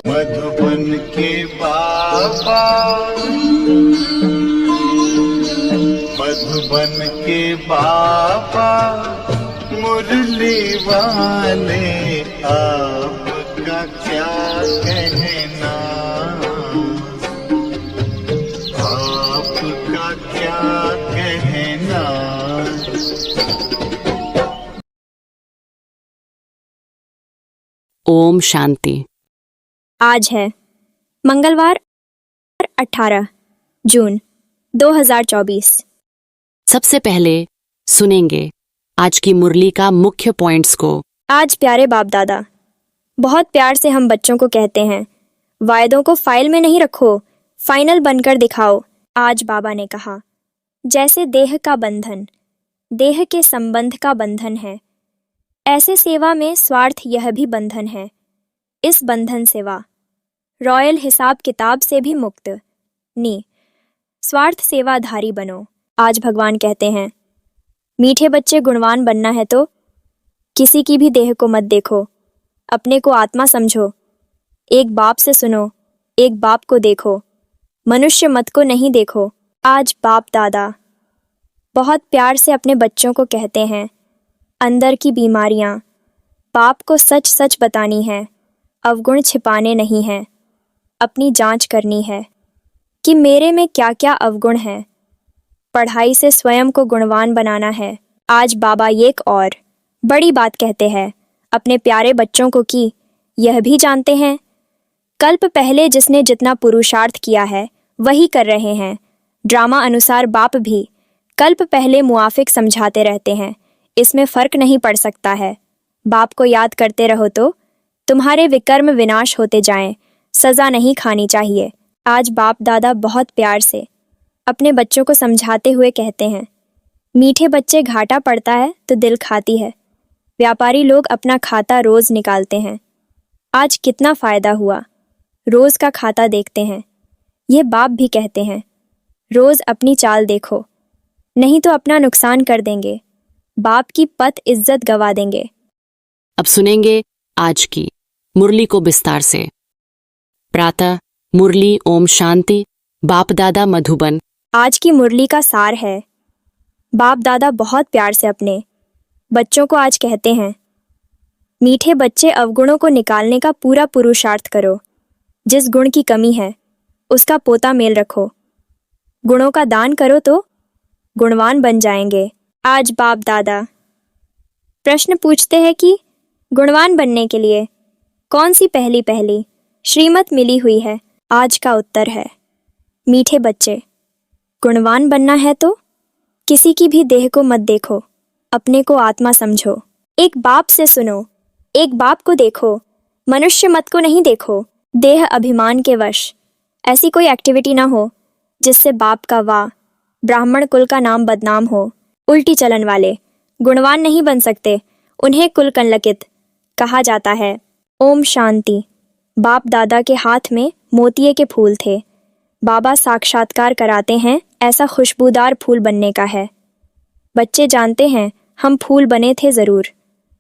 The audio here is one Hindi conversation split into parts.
मधुबन के बाबा, मधुबन के बाबा मुरली वाले, आपका क्या कहना, आपका क्या कहना। ओम शांति। आज है मंगलवार 18 जून 2024। सबसे पहले सुनेंगे आज की मुरली का मुख्य पॉइंट्स को। आज प्यारे बाप दादा, बहुत प्यार से हम बच्चों को कहते हैं, वायदों को फाइल में नहीं रखो, फाइनल बनकर दिखाओ। आज बाबा ने कहा, जैसे देह का बंधन देह के संबंध का बंधन है, ऐसे सेवा में स्वार्थ यह भी बंधन है। इस बंधन सेवा रॉयल हिसाब किताब से भी मुक्त नी स्वार्थ सेवाधारी बनो। आज भगवान कहते हैं, मीठे बच्चे गुणवान बनना है तो किसी की भी देह को मत देखो, अपने को आत्मा समझो। एक बाप से सुनो, एक बाप को देखो, मनुष्य मत को नहीं देखो। आज बाप दादा बहुत प्यार से अपने बच्चों को कहते हैं, अंदर की बीमारियां बाप को सच सच बतानी है, अवगुण छिपाने नहीं हैं। अपनी जांच करनी है कि मेरे में क्या क्या अवगुण हैं। पढ़ाई से स्वयं को गुणवान बनाना है। आज बाबा एक और बड़ी बात कहते हैं अपने प्यारे बच्चों को कि यह भी जानते हैं, कल्प पहले जिसने जितना पुरुषार्थ किया है वही कर रहे हैं। ड्रामा अनुसार बाप भी कल्प पहले मुआफिक समझाते रहते हैं, इसमें फर्क नहीं पड़ सकता है। बाप को याद करते रहो तो तुम्हारे विकर्म विनाश होते जाएं, सजा नहीं खानी चाहिए। आज बाप दादा बहुत प्यार से अपने बच्चों को समझाते हुए कहते हैं, मीठे बच्चे, घाटा पड़ता है तो दिल खाती है। व्यापारी लोग अपना खाता रोज निकालते हैं, आज कितना फायदा हुआ, रोज का खाता देखते हैं। ये बाप भी कहते हैं, रोज अपनी चाल देखो, नहीं तो अपना नुकसान कर देंगे, बाप की पत इज्जत गवा देंगे। अब सुनेंगे आज की मुरली को विस्तार से। प्रातः मुरली ओम शांति, बाप दादा मधुबन। आज की मुरली का सार है, बाप दादा बहुत प्यार से अपने बच्चों को आज कहते हैं, मीठे बच्चे, अवगुणों को निकालने का पूरा पुरुषार्थ करो। जिस गुण की कमी है उसका पोता मेल रखो, गुणों का दान करो तो गुणवान बन जाएंगे। आज बाप दादा प्रश्न पूछते हैं कि गुणवान बनने के लिए कौन सी पहली श्रीमत मिली हुई है। आज का उत्तर है, मीठे बच्चे, गुणवान बनना है तो किसी की भी देह को मत देखो, अपने को आत्मा समझो। एक बाप से सुनो, एक बाप को देखो, मनुष्य मत को नहीं देखो। देह अभिमान के वश ऐसी कोई एक्टिविटी ना हो जिससे बाप का वाह ब्राह्मण कुल का नाम बदनाम हो। उल्टी चलन वाले गुणवान नहीं बन सकते, उन्हें कुल कंलकित कहा जाता है। ओम शांति। बाप दादा के हाथ में मोतिये के फूल थे। बाबा साक्षात्कार कराते हैं ऐसा खुशबूदार फूल बनने का है। बच्चे जानते हैं हम फूल बने थे ज़रूर,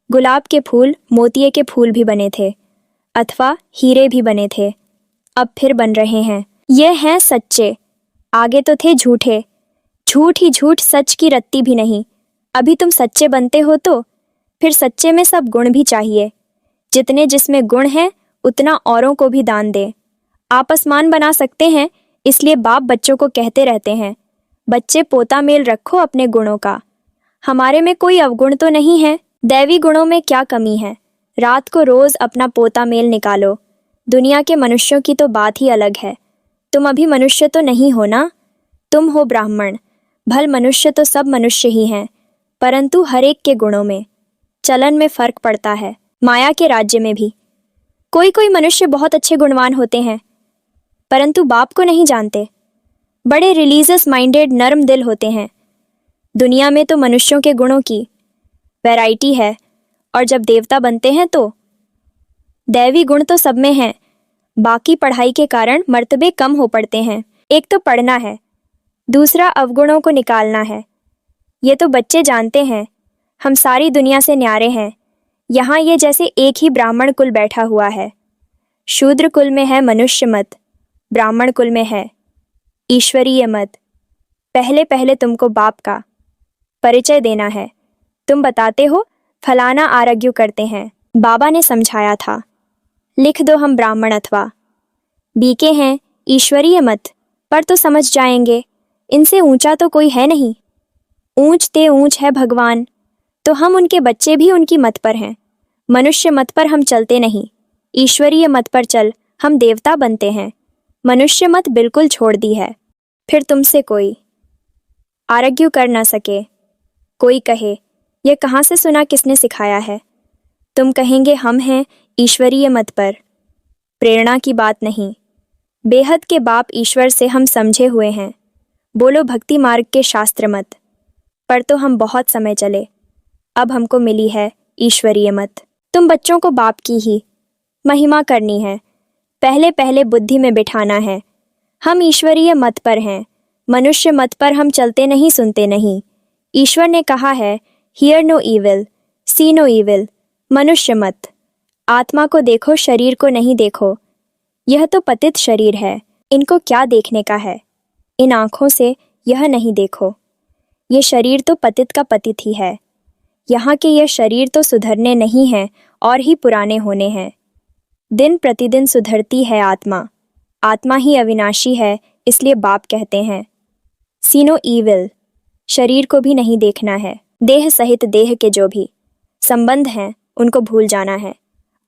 गुलाब के फूल, मोतिये के फूल भी बने थे, अथवा हीरे भी बने थे, अब फिर बन रहे हैं। ये हैं सच्चे, आगे तो थे झूठे, झूठ ही झूठ, सच की रत्ती भी नहीं। अभी तुम सच्चे बनते हो तो फिर सच्चे में सब गुण भी चाहिए। जितने जिसमें गुण हैं उतना औरों को भी दान दे। आप आसमान बना सकते हैं, इसलिए बाप बच्चों को कहते रहते हैं, बच्चे पोता मेल रखो अपने गुणों का। हमारे में कोई अवगुण तो नहीं है, दैवी गुणों में क्या कमी है। रात को रोज अपना पोता मेल निकालो। दुनिया के मनुष्यों की तो बात ही अलग है। तुम अभी मनुष्य तो नहीं हो ना, तुम हो ब्राह्मण। भल मनुष्य तो सब मनुष्य ही हैं, परंतु हर एक के गुणों में चलन में फर्क पड़ता है। माया के राज्य में भी कोई कोई मनुष्य बहुत अच्छे गुणवान होते हैं, परंतु बाप को नहीं जानते। बड़े रिलीजियस माइंडेड नर्म दिल होते हैं। दुनिया में तो मनुष्यों के गुणों की वैरायटी है, और जब देवता बनते हैं तो दैवी गुण तो सब में हैं, बाकी पढ़ाई के कारण मर्तबे कम हो पड़ते हैं। एक तो पढ़ना है, दूसरा अवगुणों को निकालना है। ये तो बच्चे जानते हैं। हम सारी दुनिया से न्यारे हैं। यहाँ ये जैसे एक ही ब्राह्मण कुल बैठा हुआ है। शूद्र कुल में है मनुष्य मत, ब्राह्मण कुल में है ईश्वरीय मत। पहले पहले तुमको बाप का परिचय देना है। तुम बताते हो फलाना आरग्यू करते हैं। बाबा ने समझाया था, लिख दो हम ब्राह्मण अथवा बीके हैं ईश्वरीय मत, पर तो समझ जाएंगे, इनसे ऊंचा तो कोई है नहीं। ऊंच ते ऊंच है भगवान, तो हम उनके बच्चे भी उनकी मत पर हैं। मनुष्य मत पर हम चलते नहीं, ईश्वरीय मत पर चल हम देवता बनते हैं। मनुष्य मत बिल्कुल छोड़ दी है। फिर तुमसे कोई आरग्यू कर ना सके। कोई कहे यह कहाँ से सुना, किसने सिखाया है? तुम कहेंगे हम हैं ईश्वरीय मत पर। प्रेरणा की बात नहीं, बेहद के बाप ईश्वर से हम समझे हुए हैं। बोलो भक्ति मार्ग के शास्त्र मत पर तो हम बहुत समय चले, अब हमको मिली है ईश्वरीय मत। तुम बच्चों को बाप की ही महिमा करनी है, पहले पहले बुद्धि में बिठाना है। हम ईश्वरीय मत पर हैं, मनुष्य मत पर हम चलते नहीं, सुनते नहीं। ईश्वर ने कहा है hear no evil, see no evil. मनुष्य मत, आत्मा को देखो, शरीर को नहीं देखो। यह तो पतित शरीर है, इनको क्या देखने का है? इन आँखों से यह नहीं देखो। ये शरीर तो पतित का पतित ही है। यहाँ के यह शरीर तो सुधरने नहीं हैं और ही पुराने होने हैं। दिन प्रतिदिन सुधरती है आत्मा। आत्मा ही अविनाशी है, इसलिए बाप कहते हैं सी नो ईविल। शरीर को भी नहीं देखना है, देह सहित देह के जो भी संबंध हैं उनको भूल जाना है।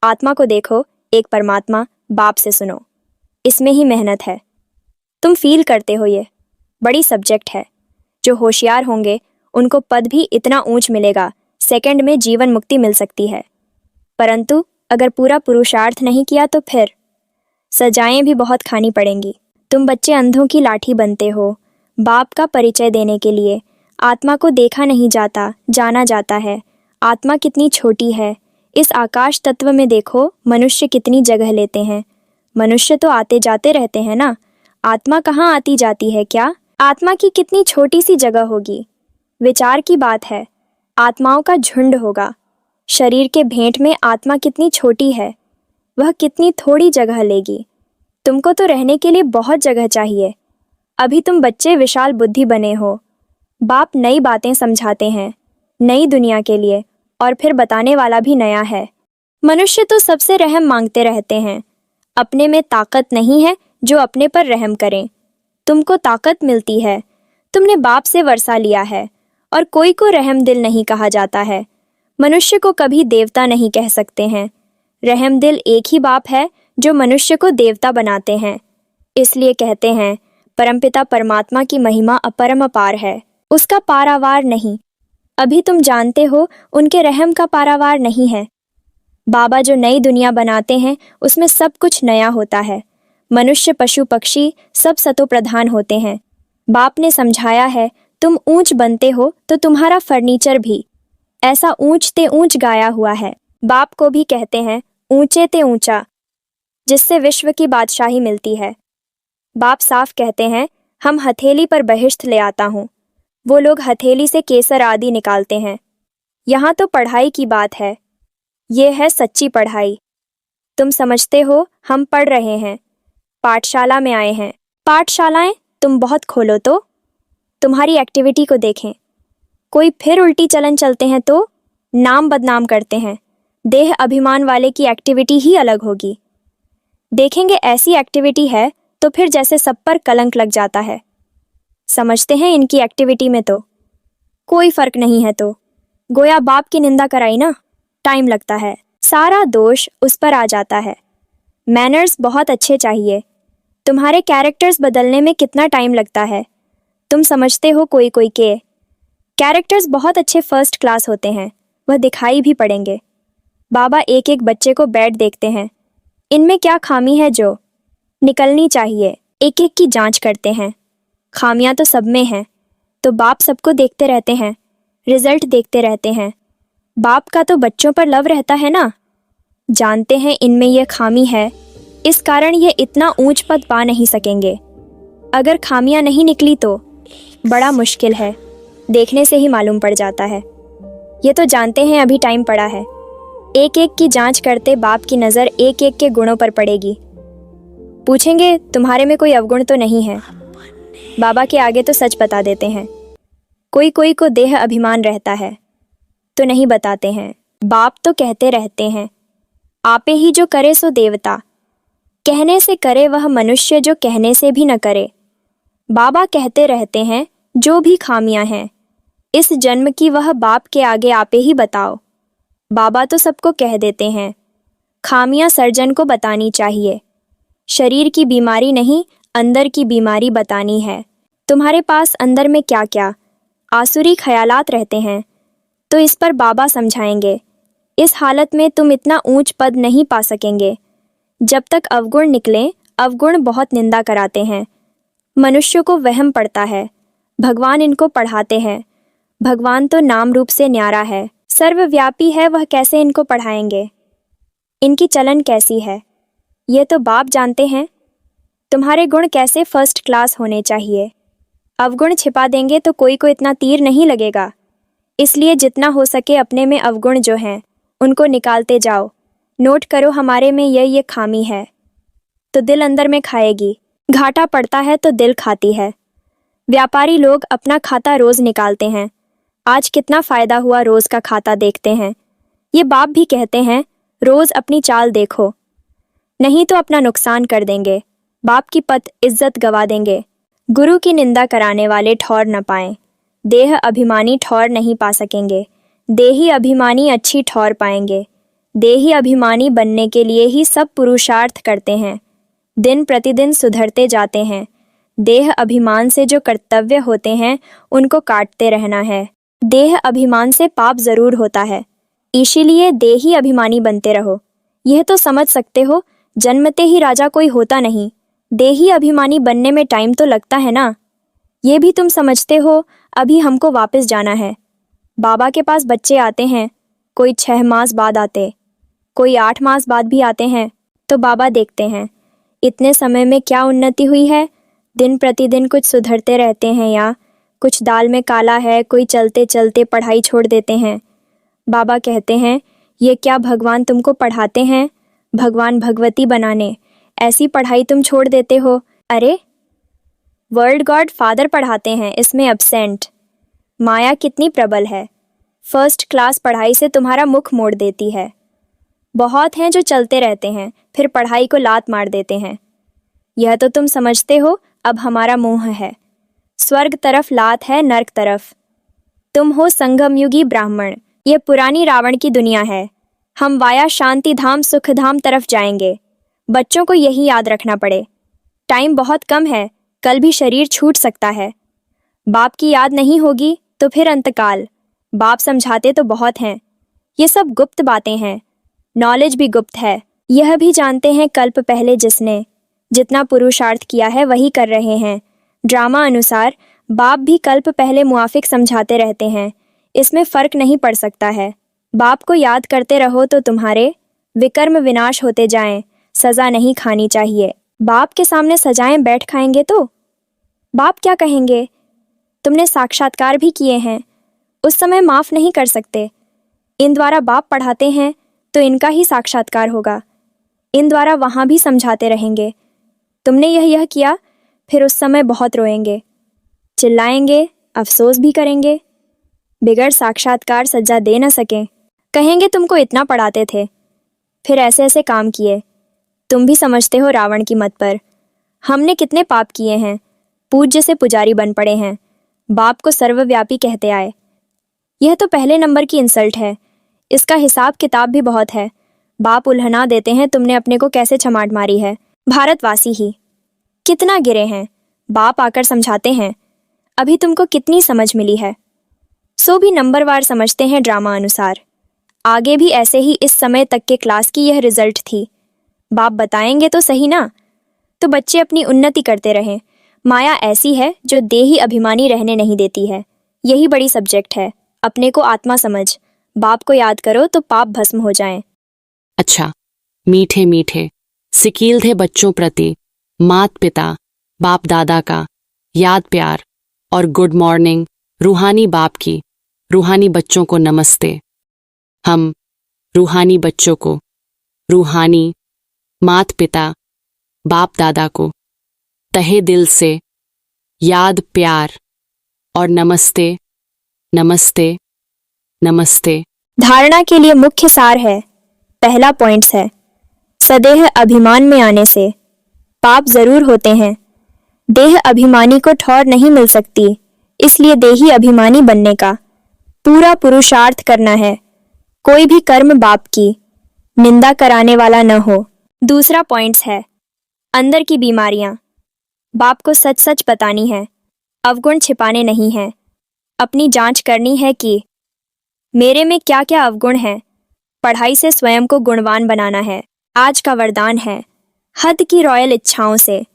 आत्मा को देखो, एक परमात्मा, बाप से सुनो। इसमें ही मेहनत है। तुम फील करते हो ये बड़ी सब्जेक्ट है। जो होशियार होंगे उनको पद भी इतना ऊंच मिलेगा, सेकंड में जीवन मुक्ति मिल सकती है। परंतु अगर पूरा पुरुषार्थ नहीं किया तो फिर सजाएं भी बहुत खानी पड़ेंगी। तुम बच्चे अंधों की लाठी बनते हो। बाप का परिचय देने के लिए आत्मा को देखा नहीं जाता, जाना जाता है। आत्मा कितनी छोटी है। इस आकाश तत्व में देखो मनुष्य कितनी जगह लेते हैं। मनुष्य तो आते जाते रहते हैं ना, आत्मा कहाँ आती जाती है क्या? आत्मा की कितनी छोटी सी जगह होगी। विचार की बात है, आत्माओं का झुंड होगा। शरीर के भेंट में आत्मा कितनी छोटी है, वह कितनी थोड़ी जगह लेगी। तुमको तो रहने के लिए बहुत जगह चाहिए। अभी तुम बच्चे विशाल बुद्धि बने हो। बाप नई बातें समझाते हैं, नई दुनिया के लिए, और फिर बताने वाला भी नया है। मनुष्य तो सबसे रहम मांगते रहते हैं। अपने में ताकत नहीं है जो अपने पर रहम करें। तुमको ताकत मिलती है, तुमने बाप से वर्षा लिया है, और कोई को रहम दिल नहीं कहा जाता है। मनुष्य को कभी देवता नहीं कह सकते हैं। रहम दिल एक ही बाप है जो मनुष्य को देवता बनाते हैं। इसलिए कहते हैं परमपिता परमात्मा की महिमा अपरम अपार है, उसका पारावार नहीं। अभी तुम जानते हो उनके रहम का पारावार नहीं है। बाबा जो नई दुनिया बनाते हैं उसमें सब कुछ नया होता है। मनुष्य पशु पक्षी सब सतो प्रधान होते हैं। बाप ने समझाया है तुम ऊंच बनते हो तो तुम्हारा फर्नीचर भी ऐसा ऊंच ते ऊंच गाया हुआ है। बाप को भी कहते हैं ऊंचे ते ऊंचा, जिससे विश्व की बादशाही मिलती है। बाप साफ कहते हैं हम हथेली पर बहिश्त ले आता हूँ। वो लोग हथेली से केसर आदि निकालते हैं। यहाँ तो पढ़ाई की बात है, ये है सच्ची पढ़ाई। तुम समझते हो हम पढ़ रहे हैं, पाठशाला में आए हैं। पाठशालाएं तुम बहुत खोलो तो तुम्हारी एक्टिविटी को देखें। कोई फिर उल्टी चलन चलते हैं तो नाम बदनाम करते हैं। देह अभिमान वाले की एक्टिविटी ही अलग होगी। देखेंगे ऐसी एक्टिविटी है तो फिर जैसे सब पर कलंक लग जाता है। समझते हैं इनकी एक्टिविटी में तो कोई फर्क नहीं है, तो गोया बाप की निंदा कराई ना। टाइम लगता है, सारा दोष उस पर आ जाता है। मैनर्स बहुत अच्छे चाहिए। तुम्हारे कैरेक्टर्स बदलने में कितना टाइम लगता है। तुम समझते हो कोई कोई के कैरेक्टर्स बहुत अच्छे फर्स्ट क्लास होते हैं, वह दिखाई भी पड़ेंगे। बाबा एक एक बच्चे को बैठ देखते हैं, इनमें क्या खामी है जो निकलनी चाहिए। एक एक की जांच करते हैं। खामियां तो सब में हैं, तो बाप सबको देखते रहते हैं, रिजल्ट देखते रहते हैं। बाप का तो बच्चों पर लव रहता है ना। जानते हैं इनमें यह खामी है, इस कारण ये इतना ऊंच पद पा नहीं सकेंगे। अगर खामियां नहीं निकली तो बड़ा मुश्किल है, देखने से ही मालूम पड़ जाता है। ये तो जानते हैं अभी टाइम पड़ा है। एक एक की जांच करते बाप की नज़र एक एक के गुणों पर पड़ेगी। पूछेंगे तुम्हारे में कोई अवगुण तो नहीं है। बाबा के आगे तो सच बता देते हैं। कोई कोई को देह अभिमान रहता है तो नहीं बताते हैं। बाप तो कहते रहते हैं, आपे ही जो करे सो देवता। कहने से करे वह मनुष्य जो कहने से भी न करे। बाबा कहते रहते हैं, जो भी खामियां हैं इस जन्म की वह बाप के आगे आपे ही बताओ। बाबा तो सबको कह देते हैं, खामियां सर्जन को बतानी चाहिए। शरीर की बीमारी नहीं, अंदर की बीमारी बतानी है। तुम्हारे पास अंदर में क्या क्या आसुरी ख्यालात रहते हैं तो इस पर बाबा समझाएंगे। इस हालत में तुम इतना ऊंच पद नहीं पा सकेंगे। जब तक अवगुण निकले, अवगुण बहुत निंदा कराते हैं। मनुष्य को वहम पड़ता है, भगवान इनको पढ़ाते हैं। भगवान तो नाम रूप से न्यारा है, सर्वव्यापी है, वह कैसे इनको पढ़ाएंगे? इनकी चलन कैसी है ये तो बाप जानते हैं। तुम्हारे गुण कैसे फर्स्ट क्लास होने चाहिए। अवगुण छिपा देंगे तो कोई को इतना तीर नहीं लगेगा। इसलिए जितना हो सके अपने में अवगुण जो हैं उनको निकालते जाओ। नोट करो हमारे में ये खामी है तो दिल अंदर में खाएगी। घाटा पड़ता है तो दिल खाती है। व्यापारी लोग अपना खाता रोज निकालते हैं। आज कितना फायदा हुआ रोज का खाता देखते हैं। ये बाप भी कहते हैं, रोज अपनी चाल देखो, नहीं तो अपना नुकसान कर देंगे। बाप की पत इज्जत गवा देंगे। गुरु की निंदा कराने वाले ठौर न पाएं। देह अभिमानी ठौर नहीं पा सकेंगे। देही अभिमानी अच्छी ठौर पाएंगे। देही अभिमानी बनने के लिए ही सब पुरुषार्थ करते हैं। दिन प्रतिदिन सुधरते जाते हैं। देह अभिमान से जो कर्तव्य होते हैं उनको काटते रहना है। देह अभिमान से पाप जरूर होता है, इसीलिए देही अभिमानी बनते रहो। यह तो समझ सकते हो, जन्मते ही राजा कोई होता नहीं। देही अभिमानी बनने में टाइम तो लगता है ना। ये भी तुम समझते हो। अभी हमको वापस जाना है। बाबा के पास बच्चे आते हैं, कोई 6 मास बाद आते, कोई 8 मास बाद भी आते हैं। तो बाबा देखते हैं इतने समय में क्या उन्नति हुई है। दिन प्रतिदिन कुछ सुधरते रहते हैं या कुछ दाल में काला है। कोई चलते चलते पढ़ाई छोड़ देते हैं। बाबा कहते हैं, ये क्या भगवान तुमको पढ़ाते हैं भगवान भगवती बनाने, ऐसी पढ़ाई तुम छोड़ देते हो। अरे वर्ल्ड गॉड फादर पढ़ाते हैं, इसमें एब्सेंट। माया कितनी प्रबल है, फर्स्ट क्लास पढ़ाई से तुम्हारा मुख मोड़ देती है। बहुत हैं जो चलते रहते हैं फिर पढ़ाई को लात मार देते हैं। यह तो तुम समझते हो। अब हमारा मुंह है, स्वर्ग तरफ लात है, नर्क तरफ। तुम हो संगम युगी ब्राह्मण। यह पुरानी रावण की दुनिया है। हम वाया शांति धाम सुख धाम तरफ जाएंगे। बच्चों को यही याद रखना पड़े। टाइम बहुत कम है, कल भी शरीर छूट सकता है। बाप की याद नहीं होगी तो फिर अंतकाल। बाप समझाते तो बहुत हैं, ये सब गुप्त बातें हैं। नॉलेज भी गुप्त है। यह भी जानते हैं कल्प पहले जिसने जितना पुरुषार्थ किया है वही कर रहे हैं। ड्रामा अनुसार बाप भी कल्प पहले मुआफिक समझाते रहते हैं। इसमें फर्क नहीं पड़ सकता है। बाप को याद करते रहो तो तुम्हारे विकर्म विनाश होते जाएं। सजा नहीं खानी चाहिए। बाप के सामने सजाएं बैठ खाएंगे तो बाप क्या कहेंगे। तुमने साक्षात्कार भी किए हैं, उस समय माफ नहीं कर सकते। इन द्वारा बाप पढ़ाते हैं तो इनका ही साक्षात्कार होगा। इन द्वारा वहाँ भी समझाते रहेंगे। तुमने यह किया, फिर उस समय बहुत रोएंगे, चिल्लाएंगे, अफसोस भी करेंगे। बिगड़ साक्षात्कार सज्जा दे न सके। कहेंगे तुमको इतना पढ़ाते थे, फिर ऐसे ऐसे काम किए। तुम भी समझते हो रावण की मत पर। हमने कितने पाप किए हैं, पूज्य से पुजारी बन पड़े हैं। बाप को सर्वव्यापी कहते आए। यह तो पहले नंबर की इंसल्ट है। इसका हिसाब किताब भी बहुत है। बाप उल्हना देते हैं तुमने अपने को कैसे छमाट मारी है। भारतवासी ही कितना गिरे हैं। बाप आकर समझाते हैं, अभी तुमको कितनी समझ मिली है। सो भी नंबरवार समझते हैं ड्रामा अनुसार। आगे भी ऐसे ही इस समय तक के क्लास की यह रिजल्ट थी। बाप बताएंगे तो सही ना। तो बच्चे अपनी उन्नति करते रहें। माया ऐसी है जो देही अभिमानी रहने नहीं देती है। यही बड़ी सब्जेक्ट है। अपने को आत्मा समझ। बाप को याद करो तो पाप भस्म हो जाएं। अच्छा, मीठे मीठे सिकील थे बच्चों प्रति मात पिता बाप दादा का याद प्यार और गुड मॉर्निंग रूहानी बाप की रूहानी बच्चों को नमस्ते। हम रूहानी बच्चों को, रूहानी मात पिता बाप दादा को तहे दिल से याद, प्यार और नमस्ते नमस्ते नमस्ते। धारणा के लिए मुख्य सार है। पहला पॉइंट्स है, सदेह अभिमान में आने से पाप जरूर होते हैं। देह अभिमानी को ठौर नहीं मिल सकती, इसलिए देही अभिमानी बनने का पूरा पुरुषार्थ करना है। कोई भी कर्म बाप की निंदा कराने वाला न हो। दूसरा पॉइंट्स है, अंदर की बीमारियां बाप को सच सच बतानी है, अवगुण छिपाने नहीं है। अपनी जांच करनी है कि मेरे में क्या क्या अवगुण हैं। पढ़ाई से स्वयं को गुणवान बनाना है। आज का वरदान है, हद की रॉयल इच्छाओं से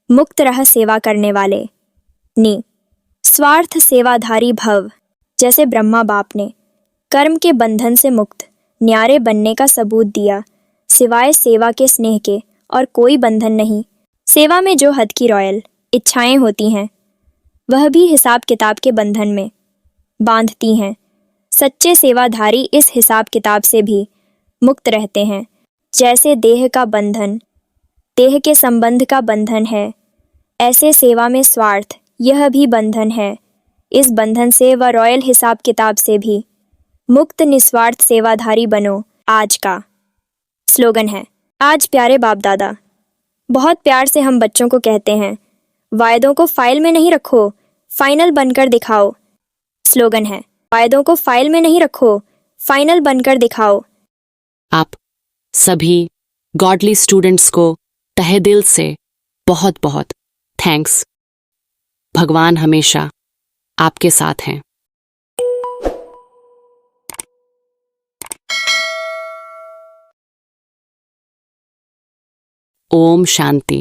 मुक्त रह सेवा करने वाले। नी स्वार्थ सेवाधारी भव। जैसे ब्रह्मा बाप ने कर्म के बंधन से मुक्त न्यारे बनने का सबूत दिया, सिवाय सेवा के स्नेह के और कोई बंधन नहीं। सेवा में जो हद की रॉयल इच्छाएं होती हैं, वह भी हिसाब किताब के बंधन में बांधती हैं। सच्चे सेवाधारी इस हिसाब किताब से भी मुक्त रहते हैं। जैसे देह का बंधन देह के संबंध का बंधन है, ऐसे सेवा में स्वार्थ यह भी बंधन है। इस बंधन से व रॉयल हिसाब किताब से भी मुक्त निस्वार्थ सेवाधारी बनो। आज का स्लोगन है, आज प्यारे बाप दादा। बहुत प्यार से हम बच्चों को कहते हैं, वायदों को फाइल में नहीं रखो, फाइनल बनकर दिखाओ। स्लोगन है, वायदों को फाइल में नहीं रखो, फाइनल बनकर दिखाओ। आप सभी गॉडली स्टूडेंट्स को तहे दिल से बहुत बहुत थैंक्स। भगवान हमेशा आपके साथ हैं। ओम शांति।